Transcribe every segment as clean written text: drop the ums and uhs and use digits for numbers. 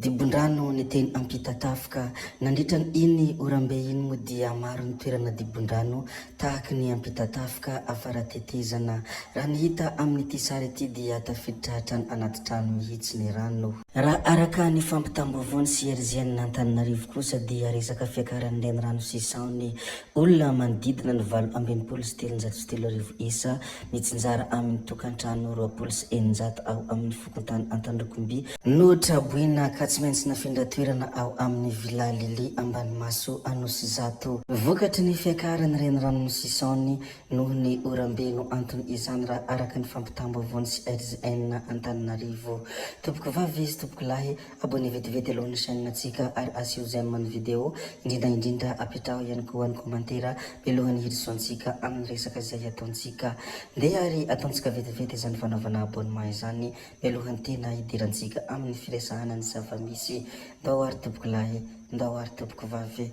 Dibondrano ny teny ampitatafika nandritra ny iny orambe iny moa dia maro ny toerana dibondrano tahaka ny ampitatafika afaratetezana. Raha ny hita amin'ity sary ity dia tafiditra trano anaty trano mihitsy ny rano. Raha araka ny fampitam-baovany sy erizeny Antananarivo kosa dia resaka fiakaran'ny renirano sy saony olona manodidina ny 8,703 isa mitsinjara amin'ny tokantrano 2,900 ao amin'ny fokontany Antandrokomby no traboina ka tsy maintsy nafindra toerana ao amin'ny vila Lily Ambanimaso Anosizato. Vokatry ny fiakaran'ny renirano sy saony noho ny orambe no antony izany raha araka ny fampitam-baovany sy RZN Antananarivo. Tompoko vavy izy tompoko lahy, abonné vetivety alohan'ny chaîne antsika ary asio j'aime ny vidéo, indrindra apetraho ihany koa ny komantera belohany hirisoantsika amin'ny resaka izay ataontsika. Ndeha ary ataontsika vetivety izany fanaovana abonnement izany belohany tena hidirantsika amin'ny firesahana ny zava-misy. Ndao ary tompoko lahy, ndao ary tompoko vavy.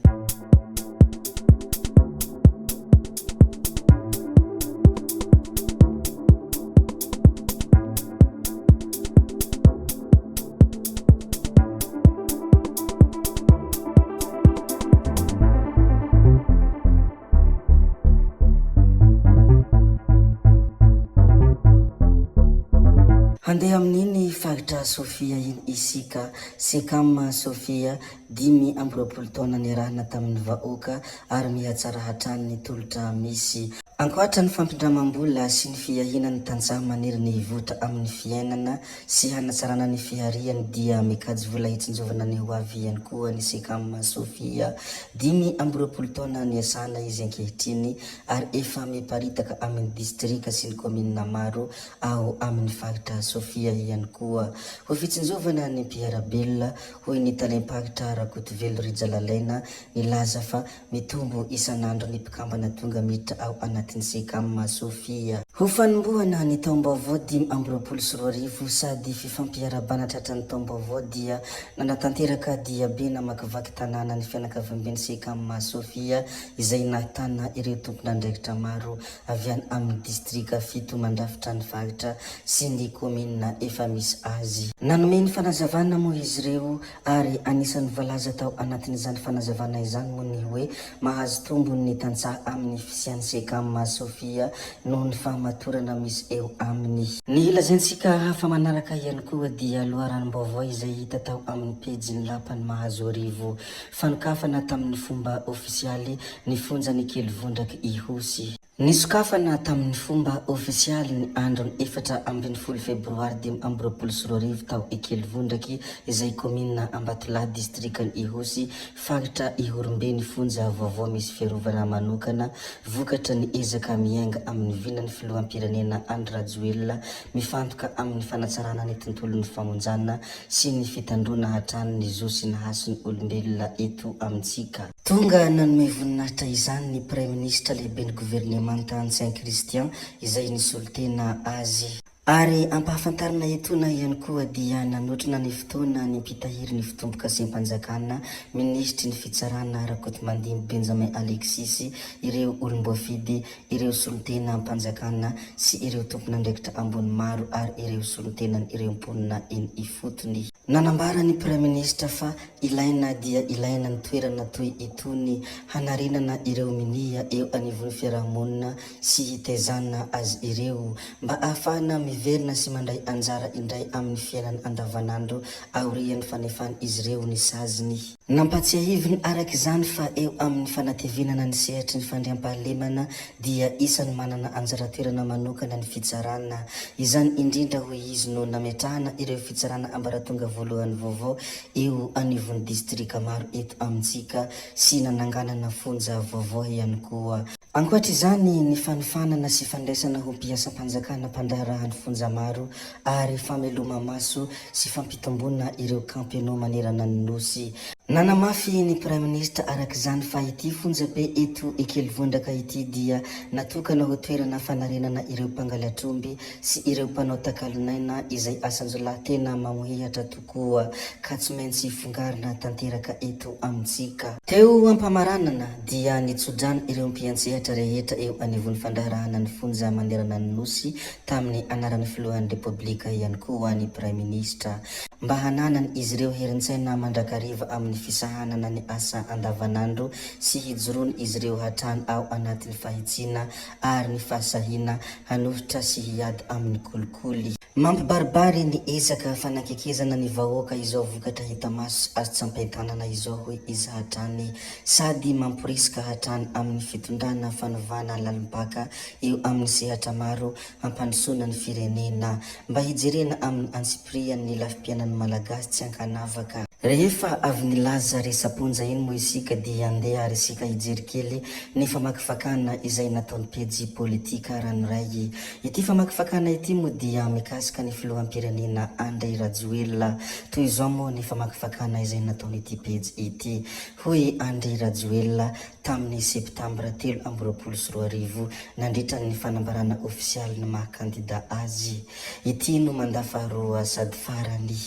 Handeha amin'iny faritra Sofia iny isika, Sekam Sofia 5 taona niarahana tamin'ny vahoaka ary mihatsara hatrany ny tolotra misy. Ankoatra ny fampindramam-bola sy ny fiahinany tanjaha maniry ny votra amin'ny fiainana sy hanatsarana ny fihariany dia mikajy vola hitsinjovana ny hoavy ihany koa ny Sekam Sofia. 5 taona niasana izy ankehitriny ary efa miparitaka amin'ny distrika sy ny komina maro ao amin'ny faritra Sofia ihany koa. Ho fitsinjovana ny mpiarabelona hoy ny talem-paritra Rakotovelo Rijalalaina nilaza fa mitombo isan'andro ny mpikambana tonga miditra ao anatin'ny Sekam Sofia. Ho fanombohana ny taom-baovao 2024 sady fifampiarabana tratran'ny taom-baovao dia nanatanteraka diabe namakivaky tanàna ny fianakavian'ny Sekam Sofia izay nahitana ireo tompon'andraikitra maro avy any amin'ny distrika 7 mandrafitra ny faritra sy ny komina efa misy azy. Nanome ny fanazavana moa izy ireo ary anisan'ny voalaza tao anatin'izany fanazavana izany moa ny hoe mahazo tombony ny tantsaha amin'ny fisian'ny Sekam Sofia noho ny fahamatorana misy eo aminy. Ny ilazaintsika hafa manaraka ihany koa dia loharanom-baovao izay hita tao amin'ny pejy lapany mahazo arivo. Fanokafana tamin'ny fomba ofisialy ny fonjany kely vondraky ihosy. Nisokafana tamin'ny fomba ofisialy ny androny 4 febroary 2024 tao ekely vondraky izay komina Ambatolahy distrikany ihosy faritra ihorombe ny fonja vaovao misy fiarovana manokana vokatra ny ezaka miainga amin'ny vinan'ny filoham-pirenena Andry Rajoelina mifantoka amin'ny fanatsarana ny tontolon'ny famonjana sy ny fitandrona hatrany ny zo sy ny hasony olombelona eto amintsika. Tonga nanome voninahitra izany ny Premier Ministre lehibe ny gouvernementan Saint Christian izay nisolitena azy. Ary ampahafantarina etona ihany koa dia nanotrona ny fotoana ny mpitahiry ny fitomboka sem-panjakana ministry ny fitsarana Rakotomandimby Benjamin Alexis, ireo olom-boafidy, ireo solitena mpanjakana sy ireo tompon'andraikitra ambony maro ary ireo solitenany ireo mponina eny ifotony. Nanambara ny Prime Ministre fa ilaina dia ilaina ny toerana toy itony hanarenana ireo minia eo anivon'ny fiarahamonina sy hitaizana azy ireo mba ahafahana miverina sy mandray anjara indray amin'ny fiainany andavanandro aorian'ny fanefany izy ireo ny saziny. Nampatsiahiviny araka izany fa eo amin'ny fanatevenana ny sehatry ny fandriampahalemana dia isany manana anjara toerana manokana ny fitsarana. Izany indrindra hoy izy no nametrahana ireo fitsarana ambaratonga voalohany vaovao eo anivon'ny distrika maro eto amintsika sy nananganana fonja vaovao ihany koa. Ankoatra izany ny fanofanana sy fandraisana ho mpiasam-panjakana mpandraharahan'ny fonja maro ary fameloma maso sy fampitombona ireo kampianao manerana ny nosy. Nanamafy ny Prime Ministre araka izany fa ity fonjabe eto ekely vondraka ity dia natokana ho toerana fanarenana ireo mpangalatromby sy ireo mpanao takalonaina izay asanjolahy tena mamohehatra tokoa ka tsy maintsy fongarina tanteraka eto amintsika. Teo ampamaranana dia nitsodrano ireo mpiantsehatra rehetra eo anivon'ny fandraharahana ny fonja manerana ny nosy tamin'ny anaran'ny filohan'ny Repoblika ihany koa ny Prime Ministre. mba hananany izy ireo herin-tsaina mandrakariva amin'ny fisahanana ny asa andavanandro sy hijoroany izy ireo hatrany ao anatin'ny fahitsina ary ny fahasahina hanohitra sy hiady amin'ny kolikoly. Mampibaribary ny ezaka fanakekezana ny vahoaka izao vokatra hita maso azo tsampahitanana izao hoe izy hatrany sady mampirisika hatrany amin'ny fitondrana fanovana lalimbaka eo amin'ny sehatra maro hampandrosoana ny firenena mba hijerena amin'ny antsiprian'ny lafimpiainan'ny malagasy tsy ankanavaka. Rehefa avy nilaza resaponja iny moa isika dia andeha ary isika hijery kely ny famakifakana izay nataon'ny pejy politika ranoray. Ity famakifakana ity moa dia mikasika ny filoham-pirenena Andry Rajoelina. Toy izao moa ny famakifakana izay nataon'ity pejy ity hoe Andry Rajoelina tamin'ny septambra 2024 nandritra ny fanambarana ofisialy ny maha-kandida azy. Ity no mandafaroa sady farany.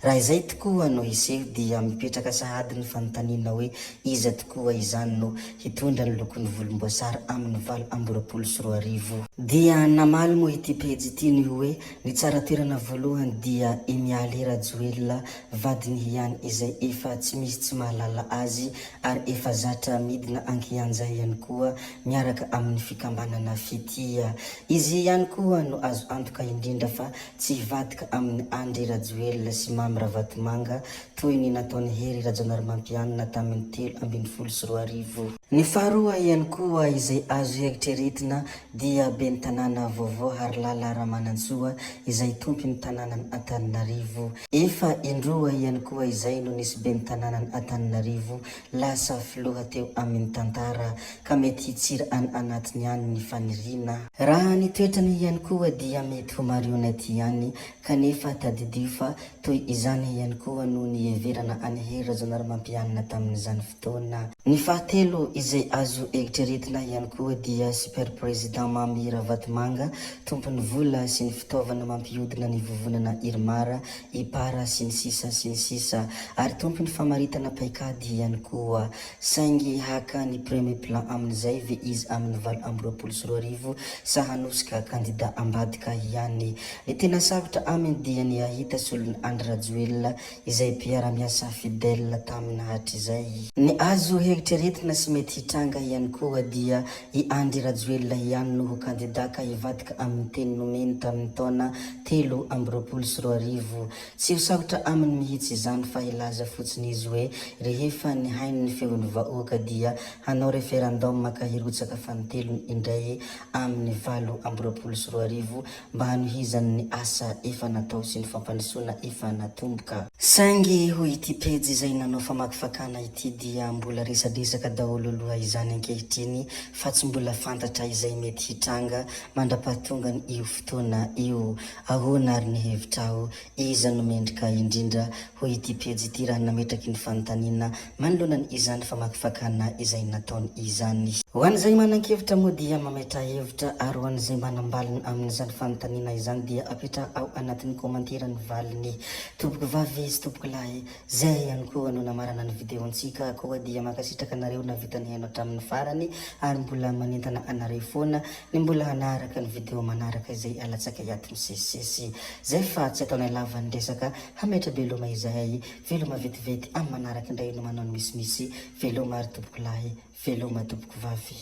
Raha izay tokoa no iseho dia mipetraka sahady ny fanontaniana hoe iza tokoa izany no hitondra ny lokon'ny volomboasary amin'ny 2024. Dia namaly moa ity pejy ity ny hoe ny tsara toerana voalohany dia Emialy Rajoelina vadiny ihany izay efa tsy misy tsy mahalala azy ary efa zatra midina ankianjay ihany koa miaraka amin'ny fikambanana fitia. Izy ihany koa no azo antoka indrindra fa tsy hivadika amin'ny Andry Rajoelina sy Mamy Ravatomanga toy ny nataony hery Rajaonarimampianina tamin'ny 2024. Ny faharoa ihany koa izay azo eritreretina dia ben'ny tanàna vaovao Harlala Ramanantsoa izay tompiny tanànan'ny Antananarivo. Efa indroa ihany koa izay no nisy ben'ny tanànan'ny Antananarivo lasa filoha teo amin'ny tantara ka mety hitsira any anatiny ihany ny faniriana. Raha ny toetrany ihany koa dia mety ho marionnette ihany kanefa tadidio fa toy izany ihany koa no ny everana any hery Rajaonarimampianina tamin'izany fotoana. Ny fahatelo izay azo eritreretina ihany koa dia super président Mamy Ravatomanga tompony vola sy ny fitaovana mampihodina ny vovonana Irmara, Ipara sy ny sisa ary tompony famaritana paikady ihany koa. Saingy haka ny premier plan amin'izay ve izy amin'ny 2024 sa hanosika kandida ambadika ihany. Ny tena sarotra aminy dia ny ahita solon'ny Andry Rajoelina izay mpiara-miasa fidèle tamin'ny hatr'izay. Ny azo eritreretina sy mety hitranga ihany koa dia i Andry Rajoelina ihany no kandidaka hivadika amin'ny teny nomeny tamin'ny taona 2024. Tsy ho sarotra aminy mihitsy izany fa ilaza fotsiny izy hoe rehefa ny hainy ny feon'ny vahoaka dia hanao referendum makahirotsaka fanitelony indray amin'ny 2024 mba hanohizany ny asa efa natao sy ny fampandrosoana efa natomboka. Saingy ho ity pejy izay nanao famakifakana ity dia mbola resadresaka daholo aloha izany ankehitriny fa tsy mbola fantatra izay mety hitranga mandrapahatonga ny io fotoana io. Ahoana ary ny hevitrao, iza no mendrika indrindra ho ity pejy ity raha nametraky ny fanontaniana manoloana ny izany famakifakana izay nataony izany. Ho an'izay manan-kevitra moa dia mametra hevitra ary ho an'izay manambalina amin'izany fanontaniana izany dia apetra ao anatin'ny komantera ny valiny. Tompoko vavy sy tompoko lahy, zay ihany koa no namarana ny videontsika koa dia makasitraka anareo na vitany haino hatramin'ny farany ary mbola manentana anareo foana ny mbola hanaraka ny video manaraka izay alatsaka hiaty misesisesy. Zay fa tsy ataonay lava ny resaka hametra veloma izahay veloma vetivety amin'ny manaraka indray no manao ny misimisy veloma ary tompoko lahy veloma tompoko vavy.